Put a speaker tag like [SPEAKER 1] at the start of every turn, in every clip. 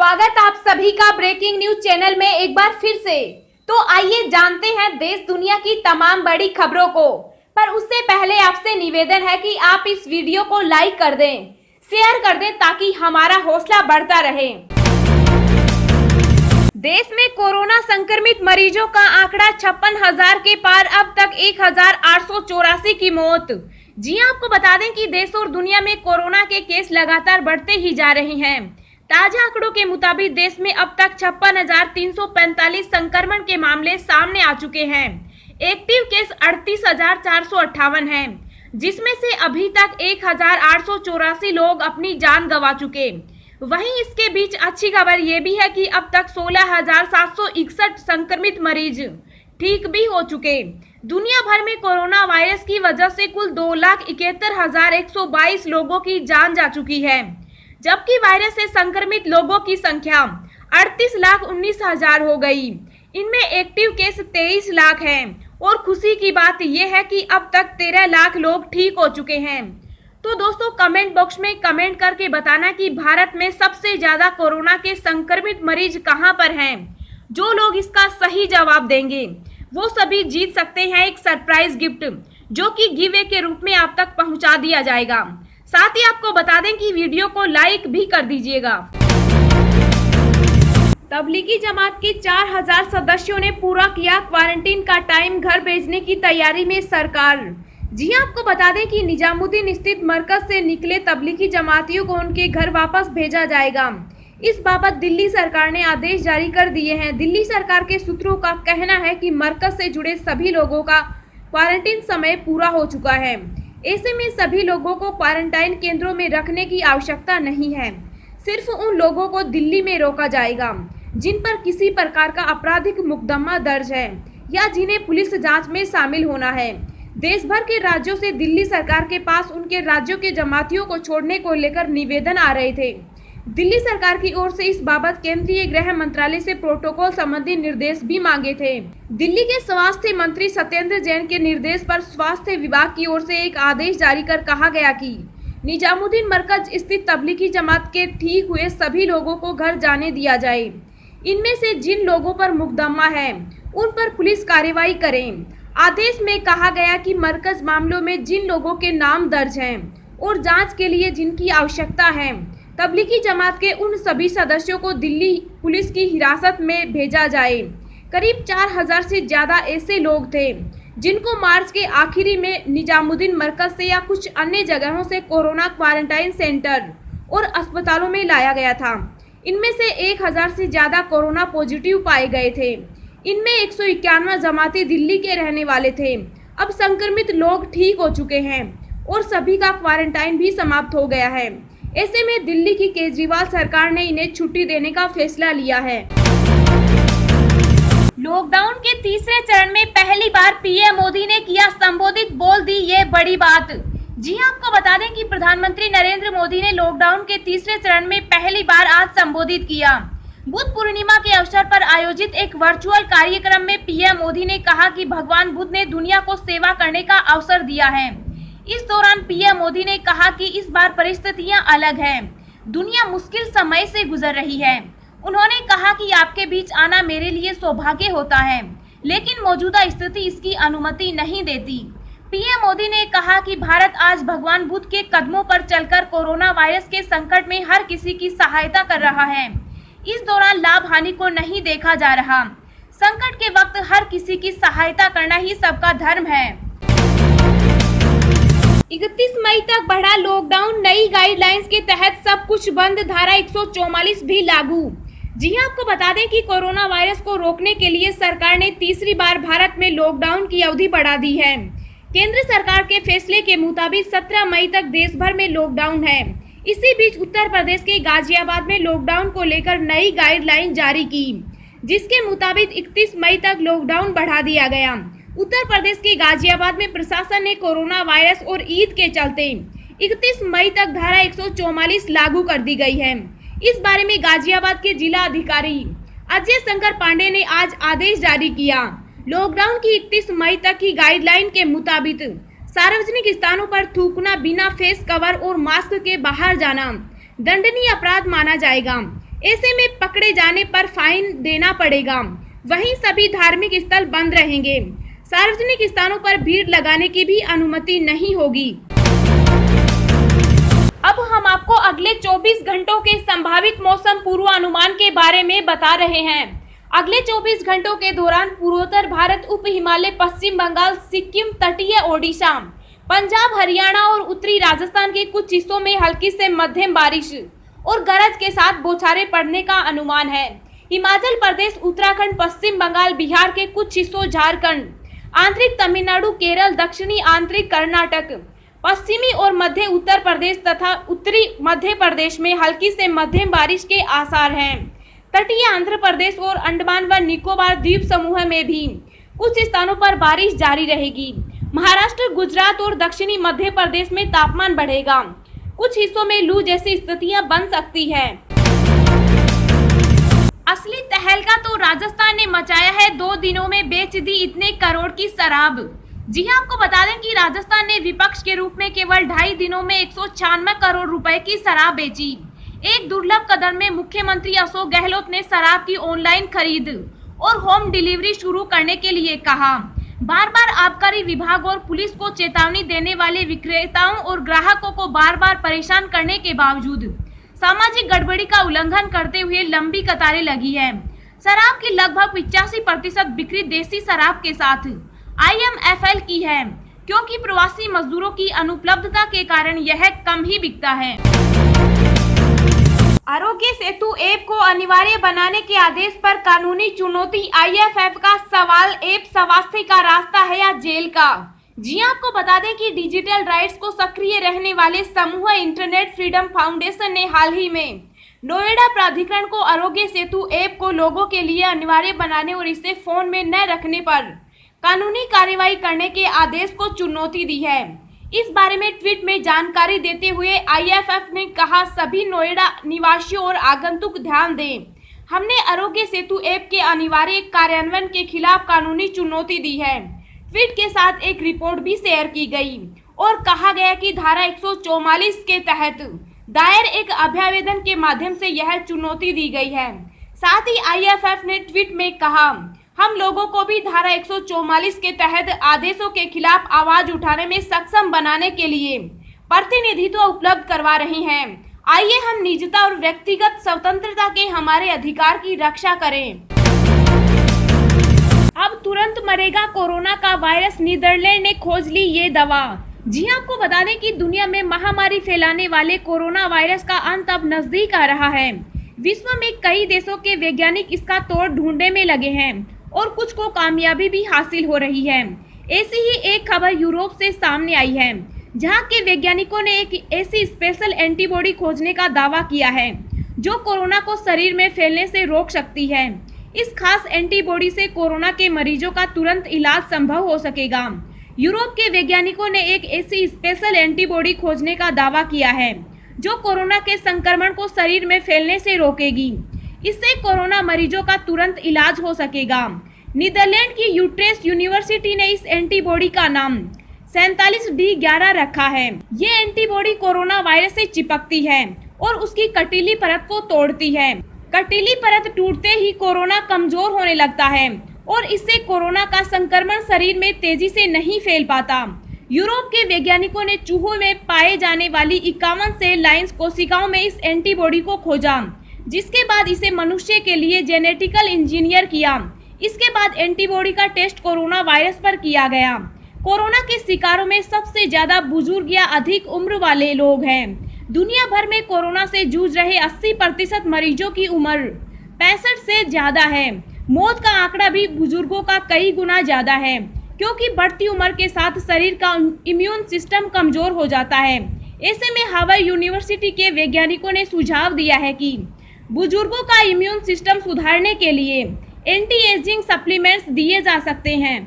[SPEAKER 1] स्वागत आप सभी का ब्रेकिंग न्यूज चैनल में एक बार फिर से। तो आइए जानते हैं देश दुनिया की तमाम बड़ी खबरों को। पर उससे पहले आपसे निवेदन है कि आप इस वीडियो को लाइक कर दें, शेयर कर दें ताकि हमारा हौसला बढ़ता रहे। देश में कोरोना संक्रमित मरीजों का आंकड़ा 56,000 के पार, अब तक 1,884 की मौत। जी हां, आपको बता दें कि देश और दुनिया में कोरोना के केस लगातार बढ़ते ही जा रहे हैं। ताजा आंकड़ों के मुताबिक देश में अब तक 56,345 संक्रमण के मामले सामने आ चुके हैं। एक्टिव केस 38,458 हैं, जिसमेमें से अभी तक 1,884 लोग अपनी जान गंवा चुके। वहीं इसके बीच अच्छी खबर ये भी है कि अब तक 16,761 संक्रमित मरीज ठीक भी हो चुके। दुनिया भर में कोरोना वायरस की वजह से कुल 2,71,122 लोगों की जान जा चुकी है, जबकि वायरस से संक्रमित लोगों की संख्या 38,19,000 हो गई। इनमें एक्टिव केस 23 लाख हैं और खुशी की बात यह है कि अब तक 13 लाख लोग ठीक हो चुके हैं। तो दोस्तों, कमेंट बॉक्स में कमेंट करके बताना कि भारत में सबसे ज्यादा कोरोना के संक्रमित मरीज कहां पर हैं। जो लोग इसका सही जवाब देंगे वो सभी जीत सकते हैं एक सरप्राइज गिफ्ट, जो कि गिव अवे के रूप में आप तक पहुंचा दिया जाएगा। साथ ही आपको बता दें कि वीडियो को लाइक भी कर दीजिएगा। तबलीगी जमात के 4,000 सदस्यों ने पूरा किया क्वारंटीन का टाइम, घर भेजने की तैयारी में सरकार। जी हां, आपको बता दें कि निजामुद्दीन स्थित मरकज से निकले तबलीगी जमातियों को उनके घर वापस भेजा जाएगा। इस बाबत दिल्ली सरकार ने आदेश जारी कर दिए हैं। दिल्ली सरकार के सूत्रों का कहना है कि मरकज से जुड़े सभी लोगों का क्वारंटीन समय पूरा हो चुका है। ऐसे में सभी लोगों को क्वारंटाइन केंद्रों में रखने की आवश्यकता नहीं है। सिर्फ उन लोगों को दिल्ली में रोका जाएगा जिन पर किसी प्रकार का आपराधिक मुकदमा दर्ज है या जिन्हें पुलिस जांच में शामिल होना है। देश भर के राज्यों से दिल्ली सरकार के पास उनके राज्यों के जमातियों को छोड़ने को लेकर निवेदन आ रहे थे। दिल्ली सरकार की ओर से इस बाबत केंद्रीय गृह मंत्रालय से प्रोटोकॉल संबंधी निर्देश भी मांगे थे। दिल्ली के स्वास्थ्य मंत्री सत्येंद्र जैन के निर्देश पर स्वास्थ्य विभाग की ओर से एक आदेश जारी कर कहा गया कि निजामुद्दीन मरकज स्थित तबलीगी जमात के ठीक हुए सभी लोगों को घर जाने दिया जाए। इनमें से जिन लोगों पर मुकदमा है उन पर पुलिस कार्रवाई करें। आदेश में कहा गया कि मरकज मामलों में जिन लोगों के नाम दर्ज हैं और जांच के लिए जिनकी आवश्यकता है, तबलीगी जमात के उन सभी सदस्यों को दिल्ली पुलिस की हिरासत में भेजा जाए। करीब 4,000 से ज्यादा ऐसे लोग थे जिनको मार्च के आखिरी में निजामुद्दीन मरकज से या कुछ अन्य जगहों से कोरोना क्वारंटाइन सेंटर और अस्पतालों में लाया गया था। इनमें से 1,000 से ज्यादा कोरोना पॉजिटिव पाए गए थे। इनमें 191 जमाती दिल्ली के रहने वाले थे। अब संक्रमित लोग ठीक हो चुके हैं और सभी का क्वारंटाइन भी समाप्त हो गया है। ऐसे में दिल्ली की केजरीवाल सरकार ने इन्हें छुट्टी देने का फैसला लिया है। लॉकडाउन के तीसरे चरण में पहली बार पीएम मोदी ने किया संबोधित, बोल दी ये बड़ी बात। जी हां, आपको बता दें कि प्रधानमंत्री नरेंद्र मोदी ने लॉकडाउन के तीसरे चरण में पहली बार आज संबोधित किया। बुद्ध पूर्णिमा के अवसर पर आयोजित एक वर्चुअल कार्यक्रम में पीएम मोदी ने कहा कि भगवान बुद्ध ने दुनिया को सेवा करने का अवसर दिया है। इस दौरान पीएम मोदी ने कहा कि इस बार परिस्थितियां अलग हैं, दुनिया मुश्किल समय से गुजर रही है। उन्होंने कहा कि आपके बीच आना मेरे लिए सौभाग्य होता है, लेकिन मौजूदा स्थिति इसकी अनुमति नहीं देती। पीएम मोदी ने कहा कि भारत आज भगवान बुद्ध के कदमों पर चलकर कोरोना वायरस के संकट में हर किसी की सहायता कर रहा है। इस दौरान लाभ हानि को नहीं देखा जा रहा। संकट के वक्त हर किसी की सहायता करना ही सबका धर्म है। 31 मई तक बढ़ा लॉकडाउन, नई गाइडलाइंस के तहत सब कुछ बंद, धारा 144 भी लागू। जी हां, आपको बता दें कि कोरोना वायरस को रोकने के लिए सरकार ने तीसरी बार भारत में लॉकडाउन की अवधि बढ़ा दी है। केंद्र सरकार के फैसले के मुताबिक 17 मई तक देश भर में लॉकडाउन है। इसी बीच उत्तर प्रदेश के गाजियाबाद में लॉकडाउन को लेकर नई गाइडलाइन जारी की, जिसके मुताबिक 31 मई तक लॉकडाउन बढ़ा दिया गया। उत्तर प्रदेश के गाजियाबाद में प्रशासन ने कोरोना वायरस और ईद के चलते 31 मई तक धारा 144 लागू कर दी गई है। इस बारे में गाजियाबाद के जिला अधिकारी अजय शंकर पांडे ने आज आदेश जारी किया। लॉकडाउन की 31 मई तक की गाइडलाइन के मुताबिक सार्वजनिक स्थानों पर थूकना, बिना फेस कवर और मास्क के बाहर जाना दंडनीय अपराध माना जाएगा। ऐसे में पकड़े जाने पर फाइन देना पड़ेगा। वहीं सभी धार्मिक स्थल बंद रहेंगे। सार्वजनिक स्थानों पर भीड़ लगाने की भी अनुमति नहीं होगी। अब हम आपको अगले 24 घंटों के संभावित मौसम पूर्वानुमान के बारे में बता रहे हैं। अगले 24 घंटों के दौरान पूर्वोत्तर भारत, उप हिमालय, पश्चिम बंगाल, सिक्किम, तटीय ओडिशा, पंजाब, हरियाणा और उत्तरी राजस्थान के कुछ हिस्सों में हल्की से मध्यम बारिश और गरज के साथ बौछारें पड़ने का अनुमान है। हिमाचल प्रदेश, उत्तराखंड, पश्चिम बंगाल, बिहार के कुछ हिस्सों, झारखंड, आंतरिक तमिलनाडु, केरल, दक्षिणी आंतरिक कर्नाटक, पश्चिमी और मध्य उत्तर प्रदेश तथा उत्तरी मध्य प्रदेश में हल्की से मध्यम बारिश के आसार हैं। तटीय आंध्र प्रदेश और अंडमान व निकोबार द्वीप समूह में भी कुछ स्थानों पर बारिश जारी रहेगी। महाराष्ट्र, गुजरात और दक्षिणी मध्य प्रदेश में तापमान बढ़ेगा। कुछ हिस्सों में लू जैसी स्थितियां बन सकती है। असली तहलका तो राजस्थान ने मचाया है। 2 दिनों में बेच दी इतने करोड़ की शराब। जी हां, आपको बता दें कि राजस्थान ने विपक्ष के रूप में केवल 2.5 दिनों में 196 करोड़ रुपए की शराब बेची। एक दुर्लभ कदम में मुख्यमंत्री अशोक गहलोत ने शराब की ऑनलाइन खरीद और होम डिलीवरी शुरू करने के लिए कहा। बार बार आबकारी विभाग और पुलिस को चेतावनी देने वाले विक्रेताओं और ग्राहकों को बार बार परेशान करने के बावजूद सामाजिक गड़बड़ी का उल्लंघन करते हुए लंबी कतारें लगी है। शराब की लगभग 85% बिक्री देसी शराब के साथ IMFL की है, क्योंकि प्रवासी मजदूरों की अनुपलब्धता के कारण यह कम ही बिकता है। आरोग्य सेतु ऐप को अनिवार्य बनाने के आदेश पर कानूनी चुनौती। IFF का सवाल, ऐप स्वास्थ्य का रास्ता है या जेल का? जी आपको बता दें कि डिजिटल राइट्स को सक्रिय रहने वाले समूह इंटरनेट फ्रीडम फाउंडेशन ने हाल ही में नोएडा प्राधिकरण को आरोग्य सेतु ऐप को लोगों के लिए अनिवार्य बनाने और इसे फोन में न रखने पर कानूनी कार्रवाई करने के आदेश को चुनौती दी है। इस बारे में ट्वीट में जानकारी देते हुए IFF ने कहा, सभी नोएडा निवासियों और आगंतुक ध्यान दें, हमने आरोग्य सेतु ऐप के अनिवार्य कार्यान्वयन के खिलाफ कानूनी चुनौती दी है। ट्वीट के साथ एक रिपोर्ट भी शेयर की गई और कहा गया कि धारा 144 के तहत दायर एक अभ्यावेदन के माध्यम से यह चुनौती दी गई है। साथ ही IFF ने ट्वीट में कहा, हम लोगों को भी धारा 144 के तहत आदेशों के खिलाफ आवाज उठाने में सक्षम बनाने के लिए प्रतिनिधित्व उपलब्ध करवा रहे हैं। आइए हम निजता और व्यक्तिगत स्वतंत्रता के हमारे अधिकार की रक्षा करें। अब तुरंत मरेगा कोरोना का वायरस, नीदरलैंड ने खोज ली ये दवा। जी आपको बता दें कि दुनिया में महामारी फैलाने वाले कोरोना वायरस का अंत अब नजदीक आ रहा है। विश्व में कई देशों के वैज्ञानिक इसका तोड़ ढूंढने में लगे हैं और कुछ को कामयाबी भी हासिल हो रही है। ऐसी ही एक खबर यूरोप से सामने आई है, जहां के वैज्ञानिकों ने एक ऐसी स्पेशल एंटीबॉडी खोजने का दावा किया है जो कोरोना को शरीर में फैलने से रोक सकती है। इस खास एंटीबॉडी से कोरोना के मरीजों का तुरंत इलाज संभव हो सकेगा। यूरोप के वैज्ञानिकों ने एक ऐसी स्पेशल एंटीबॉडी खोजने का दावा किया है जो कोरोना के संक्रमण को शरीर में फैलने से रोकेगी। इससे कोरोना मरीजों का तुरंत इलाज हो सकेगा। नीदरलैंड की यूट्रेस्ट यूनिवर्सिटी ने इस एंटीबॉडी का नाम 47D11 रखा है। ये एंटीबॉडी कोरोना वायरस से चिपकती है और उसकी कटीली परत को तोड़ती है। कटीली परत टूटते ही कोरोना कमजोर होने लगता है और इससे कोरोना का संक्रमण शरीर में तेजी से नहीं फैल पाता। यूरोप के वैज्ञानिकों ने चूहों में पाए जाने वाली 51 सेल लाइन्स कोशिकाओं में इस एंटीबॉडी को खोजा, जिसके बाद इसे मनुष्य के लिए जेनेटिकल इंजीनियर किया। इसके बाद एंटीबॉडी का टेस्ट कोरोना वायरस पर किया गया। कोरोना के शिकारों में सबसे ज्यादा बुजुर्ग या अधिक उम्र वाले लोग हैं। दुनिया भर में कोरोना से जूझ रहे 80% मरीजों की उम्र 65 से ज्यादा है। मौत का आंकड़ा भी बुजुर्गों का कई गुना ज्यादा है, क्योंकि बढ़ती उम्र के साथ शरीर का इम्यून सिस्टम कमजोर हो जाता है। ऐसे में हार्वर्ड यूनिवर्सिटी के वैज्ञानिकों ने सुझाव दिया है कि बुजुर्गों का इम्यून सिस्टम सुधारने के लिए एंटी एजिंग सप्लीमेंट्स दिए जा सकते हैं।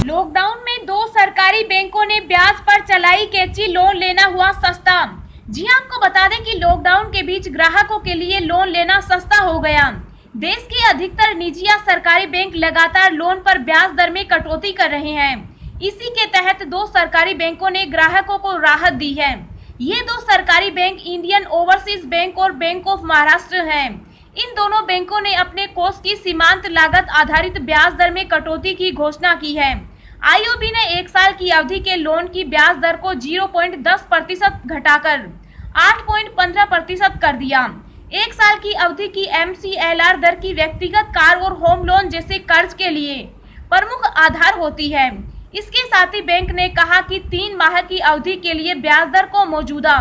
[SPEAKER 1] लॉकडाउन में 2 सरकारी बैंकों ने ब्याज पर चलाई कैची, लोन लेना हुआ सस्ता। जी आपको बता दें कि लॉकडाउन के बीच ग्राहकों के लिए लोन लेना सस्ता हो गया। देश के अधिकतर निजी या सरकारी बैंक लगातार लोन पर ब्याज दर में कटौती कर रहे हैं। इसी के तहत 2 सरकारी बैंकों ने ग्राहकों को राहत दी है। ये दो सरकारी बैंक इंडियन ओवरसीज बैंक और बैंक ऑफ महाराष्ट्र हैं। इन दोनों बैंकों ने अपने कोष की सीमांत लागत आधारित ब्याज दर में कटौती की घोषणा की है। आईओबी ने 1 साल की अवधि के लोन की ब्याज दर को 0.10% घटाकर 8.15% कर दिया। 1 साल की अवधि की MCLR दर की व्यक्तिगत कार और होम लोन जैसे कर्ज के लिए प्रमुख आधार होती है। इसके साथ ही बैंक ने कहा कि 3 माह की अवधि के लिए ब्याज दर को मौजूदा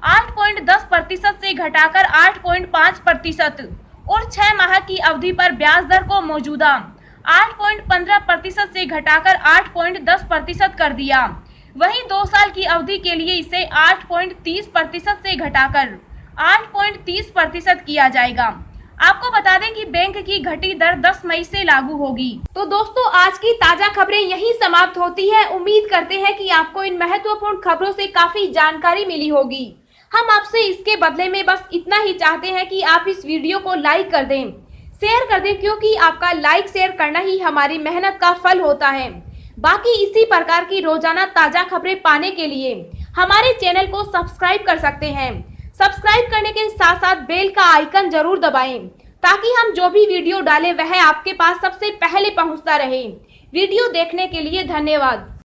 [SPEAKER 1] 8.10% से घटाकर 8.5% और 6 माह की अवधि पर ब्याज दर को मौजूदा 8.15% से घटाकर 8.10% कर दिया। वहीं 2 साल की अवधि के लिए इसे 8.30% से घटाकर 8.30% किया जाएगा। आपको बता दें कि बैंक की घटी दर 10 मई से लागू होगी। तो दोस्तों, आज की ताजा खबरें यहीं समाप्त होती है। उम्मीद करते हैं कि आपको इन महत्वपूर्ण खबरों से काफी जानकारी मिली होगी। हम आपसे इसके बदले में बस इतना ही चाहते हैं कि आप इस वीडियो को लाइक कर दें, शेयर कर दें, क्योंकि आपका लाइक शेयर करना ही हमारी मेहनत का फल होता है। बाकी इसी प्रकार की रोजाना ताजा खबरें पाने के लिए हमारे चैनल को सब्सक्राइब कर सकते हैं। सब्सक्राइब करने के साथ साथ बेल का आइकन जरूर दबाएं, ताकि हम जो भी वीडियो डालें वह आपके पास सबसे पहले पहुंचता रहे। वीडियो देखने के लिए धन्यवाद।